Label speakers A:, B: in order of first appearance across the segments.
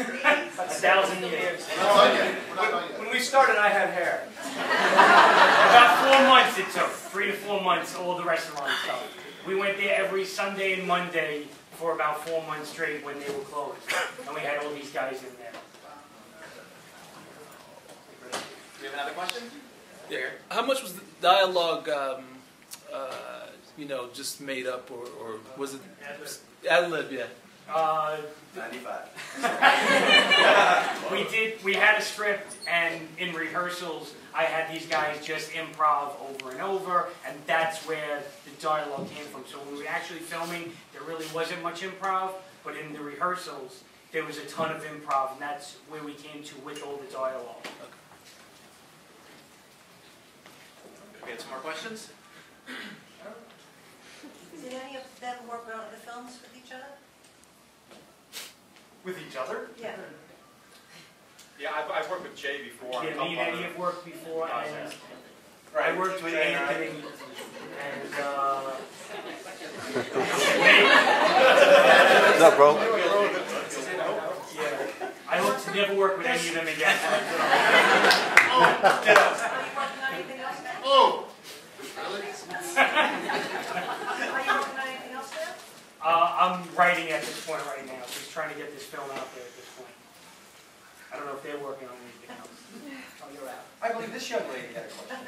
A: 1,000 years.
B: When we started, I had hair.
A: About 4 months it took. 3 to 4 months, all the restaurant stuff. We went there every Sunday and Monday for about 4 months straight when they were closed. And we had all these guys in there.
C: Do you have another question?
D: Yeah. How much was the dialogue, you know, just made up, or was it ad-lib? Yeah.
C: 95.
A: We had a script, and in rehearsals, I had these guys just improv over and over, and that's where the dialogue came from. So when we were actually filming, there really wasn't much improv, but in the rehearsals, there was a ton of improv, and that's where we came to with all the dialogue.
D: Okay.
C: We had some more questions?
E: Did any of them work on the films with each other?
A: With each other?
E: Yeah.
B: Yeah, I've worked with Jay before.
A: Yeah, me and Eddie have worked before, and
B: Right.
A: I worked with Anthony, and
F: What's up, bro?
A: I hope to never work with any of them again.
E: Are you working on anything else now?
B: Oh!
E: Are you working on anything else now?
A: I'm writing at this point right now, just trying to get this film out there at this point. I don't know if they're working on anything else. Oh, you're out.
B: I believe this young lady had a question.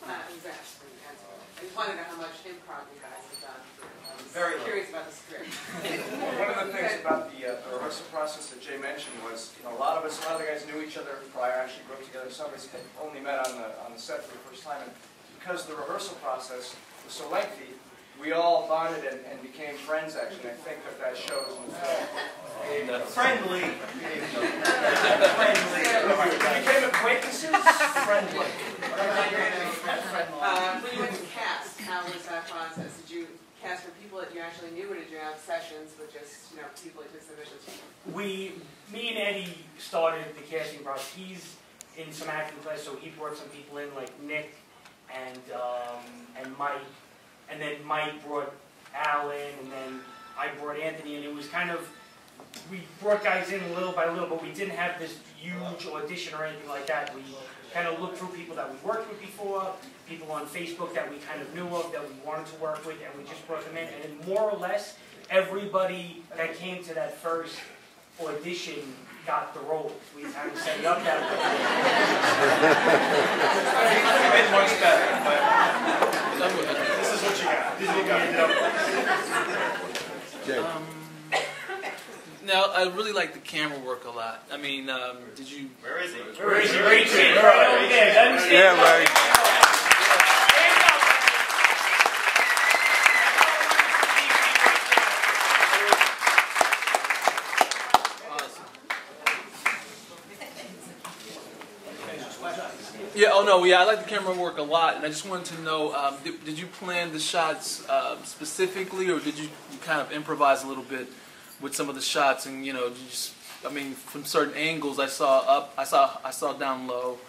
G: Exactly. I just wanted to know how much improv you guys have done. I was
B: Very little.
G: curious about the script.
H: One of the things about the rehearsal process that Jay mentioned was, you know, a lot of the guys knew each other prior, actually grew up together. Some of us had only met on the set for the first time, and because the rehearsal process was so lengthy, we all bonded and became friends. Actually, I think that shows in the film.
B: Friendly.
H: Friendly. Became acquaintances. Friendly.
G: When you went to cast, how was that process? Did you cast for people that you actually knew, or did you have sessions with just, you know, people that just submissions?
A: Me and Eddie started the casting process. He's in some acting class, so he brought some people in, like Nick and Mike, and then Mike brought Alan, and then I brought Anthony, and it was kind of, we brought guys in little by little, but we didn't have this huge audition or anything like that. We kind of looked through people that we worked with before, people on Facebook that we kind of knew of, that we wanted to work with, and we just brought them in. And then more or less, everybody that came to that first audition got the roles. We kind of set it up that way.
B: It's much better, but this is what you got. This is what you ended up with.
D: Now, I really like the camera work a lot. I mean, did you...
B: Where is he?
A: Where is he? Right over there. Let him stand
F: Yeah,
A: up.
F: right.
D: Yeah, oh no, yeah, I like the camera work a lot, and I just wanted to know, did you plan the shots specifically, or did you kind of improvise a little bit with some of the shots, and, you know, you just, I mean, from certain angles, I saw up, I saw down low,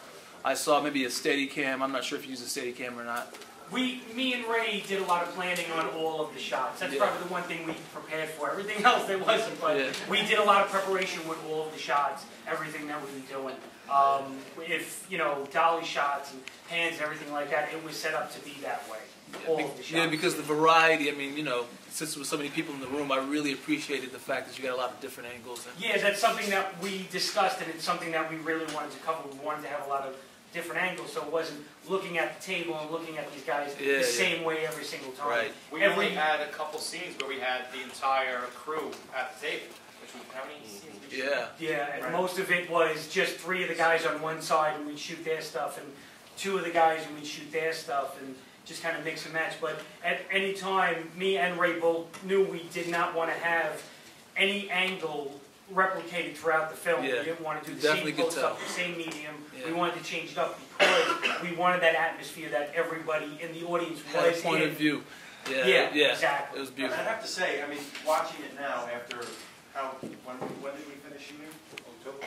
D: I saw maybe a steady cam. I'm not sure if you use a steady cam or not.
A: Me and Ray did a lot of planning on all of the shots. That's probably the one thing we prepared for. Everything else there wasn't, but we did a lot of preparation with all of the shots, everything that we were doing. If, you know, dolly shots and pans and everything like that, it was set up to be that way. All of the shots.
D: Yeah, because the variety, I mean, you know, since there was so many people in the room, I really appreciated the fact that you got a lot of different angles. And
A: yeah, that's something that we discussed, and it's something that we really wanted to cover. We wanted to have a lot of different angles, so it wasn't looking at the table and looking at these guys the same way every single time.
D: Right.
B: We only had a couple scenes where we had the entire crew at the table. Which was, how many scenes did you shoot?
A: Yeah, and most of it was just 3 of the guys on one side and we'd shoot their stuff, and 2 of the guys and we'd shoot their stuff, and just kind of mix and match. But at any time, me and Ray both knew we did not want to have any angle replicated throughout the film.
D: Yeah.
A: We didn't want to do the
D: Definitely
A: same
D: could
A: close-up,
D: tell.
A: the same medium.
D: Yeah.
A: We wanted to change it up because we wanted that atmosphere that everybody in the audience
D: had
A: was
D: a point
A: in.
D: of view.
A: Yeah,
D: Yeah,
A: exactly.
D: It was
I: And
D: beautiful.
I: I have to say, I mean, watching it now after when did we finish shooting? October.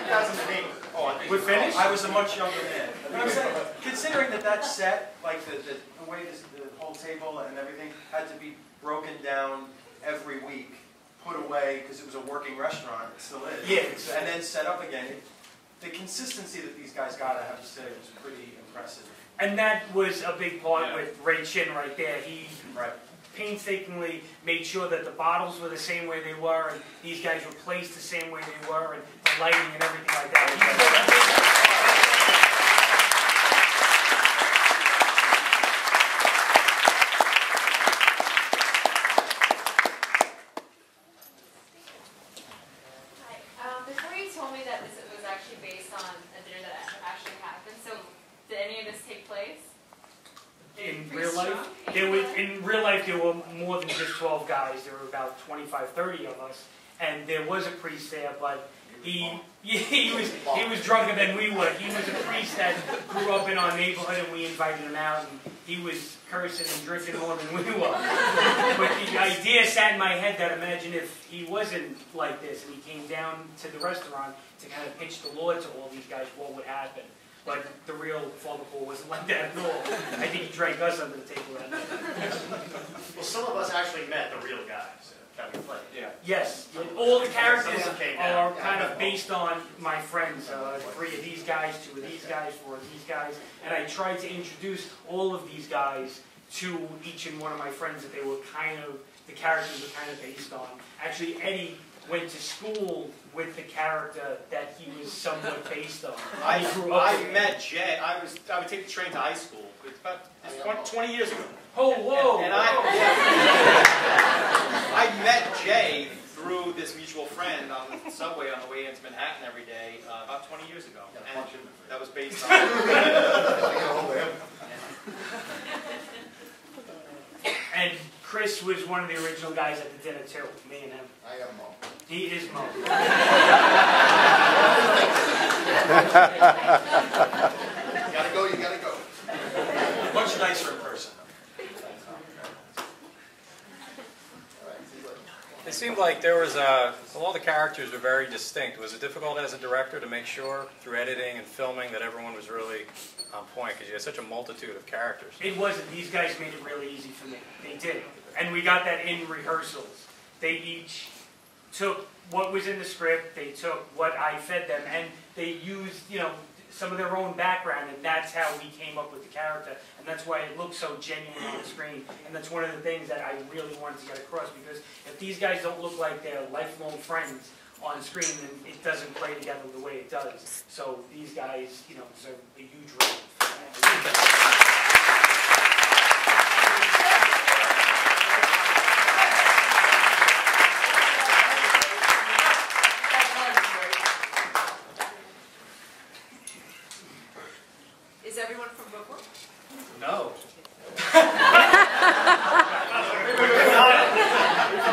I: 2008. Oh, I think
A: We're finished?
I: I was a much younger man. But I'm saying, considering that set, like the way the whole table and everything had to be broken down every week, put away because it was a working restaurant, it still is.
A: Yeah, exactly.
I: And then set up again. The consistency that these guys got, I have to say, was pretty impressive.
A: And that was a big part
I: Yeah.
A: with Ray Chin right there. He
I: Right.
A: painstakingly made sure that the bottles were the same way they were, and these guys were placed the same way they were, and the lighting and everything like that.
J: Before you told me that this was actually based on a dinner that actually happened, so did any of this take place?
A: In real life, there were more than just 12 guys. There were about 25, 30 of us, and there was a priest there, but he was drunker than we were. He was a priest that grew up in our neighborhood, and we invited him out, and he was cursing and drinking more than we were. But the idea sat in my head that imagine if he wasn't like this, and he came down to the restaurant to kind of pitch the law to all these guys, what would happen? But the real Father Paul wasn't like that at all. I think he drank us under the table that night.
C: Well, some of us actually met the real guys that we played.
I: Yeah.
A: Yes, all the characters
C: Someone came down.
A: are
C: Yeah,
A: kind
C: I
A: of
C: know.
A: based on my friends. 3 of these guys, 2 of these guys, 4 of these guys. And I tried to introduce all of these guys to each and one of my friends that they were kind of, the characters were kind of based on. Actually, Eddie went to school with the character that he was somewhat based on.
B: I
A: with
B: met Jay. I would take the train to high school. It's about 20 years ago.
A: Oh, whoa!
B: And I met Jay through this mutual friend on the subway on the way into Manhattan every day about 20 years ago. And that was based on...
A: And Chris was one of the original guys at the dinner too, me and him.
C: I am Mo.
A: He is Mo.
C: You gotta go, you gotta go.
I: Much nicer in person.
K: It seemed like there was all the characters were very distinct. Was it difficult as a director to make sure through editing and filming that everyone was really on point? Because you had such a multitude of characters.
A: It wasn't. These guys made it really easy for me. They did. And we got that in rehearsals. They each took what was in the script, they took what I fed them, and they used, some of their own background, and that's how we came up with the character. And that's why it looks so genuine on the screen. And that's one of the things that I really wanted to get across, because if these guys don't look like they're lifelong friends on screen, then it doesn't play together the way it does. So these guys, deserve a huge role for that.
G: Is everyone from Brooklyn?
A: No.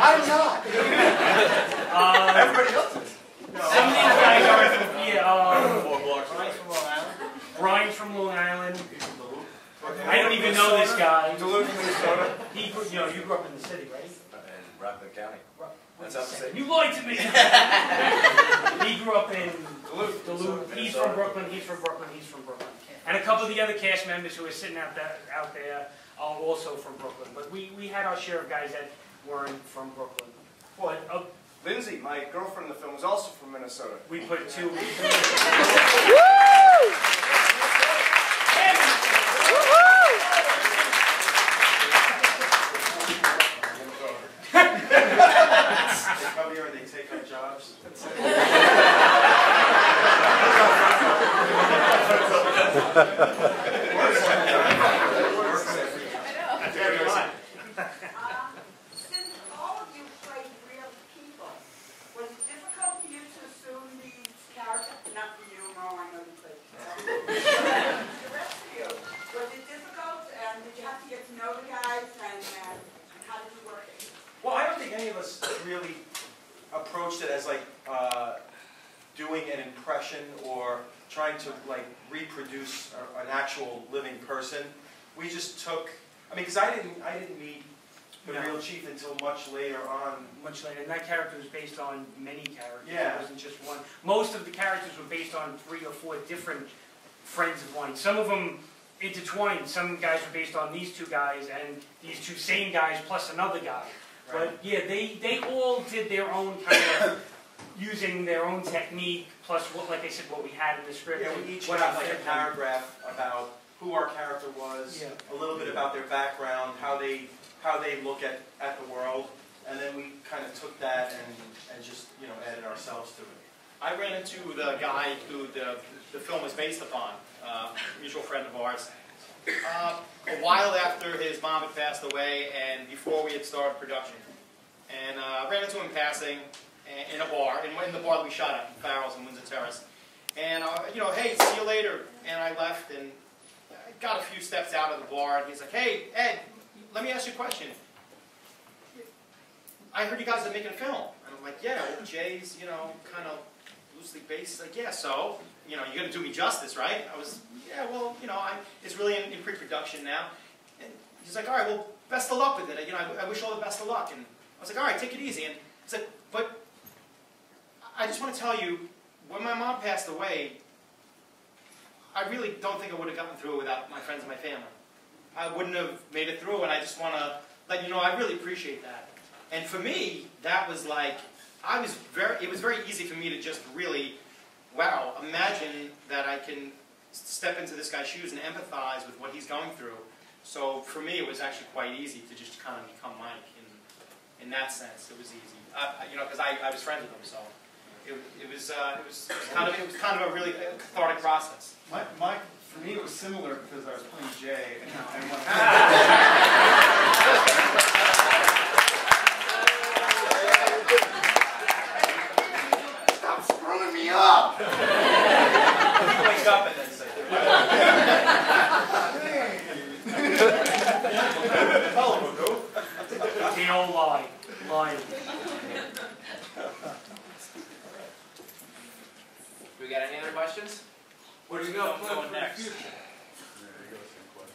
C: I'm not. Everybody else is.
A: Some of these guys are from,
C: Ryan's from Long Island.
A: Brian's from Long Island. I don't even know this guy.
H: Duluth, Minnesota.
A: He, you grew up in the city, right?
C: In Rockland County. That's up the same.
A: You lied to me. He grew up in Duluth. He's from Brooklyn. He's from Brooklyn. He's from Brooklyn. And a couple of the other cast members who are sitting out there are also from Brooklyn. But we had our share of guys that weren't from Brooklyn.
H: Well, Lindsay, my girlfriend in the film, was also from Minnesota.
A: We put 2.
I: They come here and they take up jobs.
E: Since all of you played real people, was it difficult for you to assume these characters? Not for you, Mo, I know you played. The rest of you, was it difficult? And did you have to get to know the guys? And how did you work it?
I: Well, I don't think any of us really approached it as like doing an impression or trying to like reproduce an actual living person. We just took. I mean, because I didn't meet the
A: No.
I: real chief until much later on.
A: Much later. And that character was based on many characters.
I: Yeah.
A: It wasn't just one. Most of the characters were based on 3 or 4 different friends of mine. Some of them intertwined. Some guys were based on these 2 guys and these 2 same guys plus another guy. But yeah, they all did their own kind of using their own technique, plus what, like I said, what we had in the script.
I: Yeah, we each
A: what
I: have
A: I
I: like a
A: fit.
I: paragraph about who our character was, a little bit about their background, how they look at the world, and then we kind of took that and just added ourselves to it.
B: I ran into the guy who the film was based upon, a mutual friend of ours, a while after his mom had passed away and before we had started production. And I ran into him in passing in a bar, in the bar that we shot at, in Farrell's in Windsor Terrace. And, hey, see you later. And I left and I got a few steps out of the bar and he's like, hey, Ed, let me ask you a question. I heard you guys are making a film. And I'm like, yeah, well, Jay's, kind of loosely based. Like, yeah, so, you're going to do me justice, right? I was, yeah, well, it's really in pre-production now. And he's like, all right, well, best of luck with it. I wish all the best of luck. And I was like, all right, take it easy. And he's like, but I just want to tell you, when my mom passed away, I really don't think I would have gotten through it without my friends and my family. I wouldn't have made it through, and I just want to let you know I really appreciate that. And for me, that was like, it was very easy for me to just really, wow, imagine that I can step into this guy's shoes and empathize with what he's going through. So for me, it was actually quite easy to just kind of become Mike. In that sense, it was easy. Because I was friends with him, so it was kind of a really cathartic process.
L: Mike, for me, it was similar because I was playing Jay. And what Stop screwing me up!
B: You wake up and then say,
A: They all lie. Lying.
M: We got any other questions?
B: where do we go going next?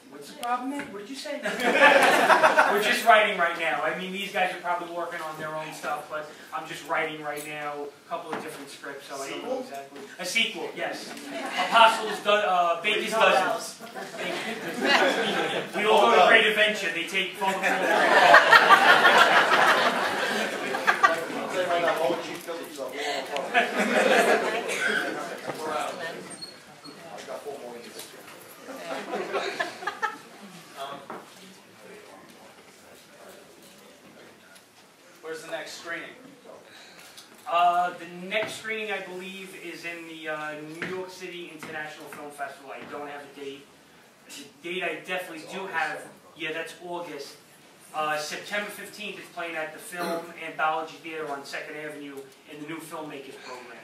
A: What's the problem, man? What did you say? We're just writing right now. I mean, these guys are probably working on their own stuff, but I'm just writing right now a couple of different scripts, so I don't know exactly. A sequel, yes. Apostles, Bacon's Dozens. We all go to Great Adventure. They take phone
M: Where's the next screening?
A: The next screening, I believe, is in the New York City International Film Festival. I don't have a date. The date I definitely do have, yeah, that's August. September 15th, it's playing at the Film Anthology Theater on 2nd Avenue in the new Filmmakers Program,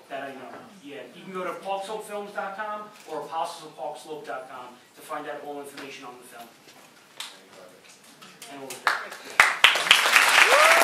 A: that I know. Yeah, you can go to parkslopefilms.com or apostlesofparkslope.com to find out all information on the film. And all of that.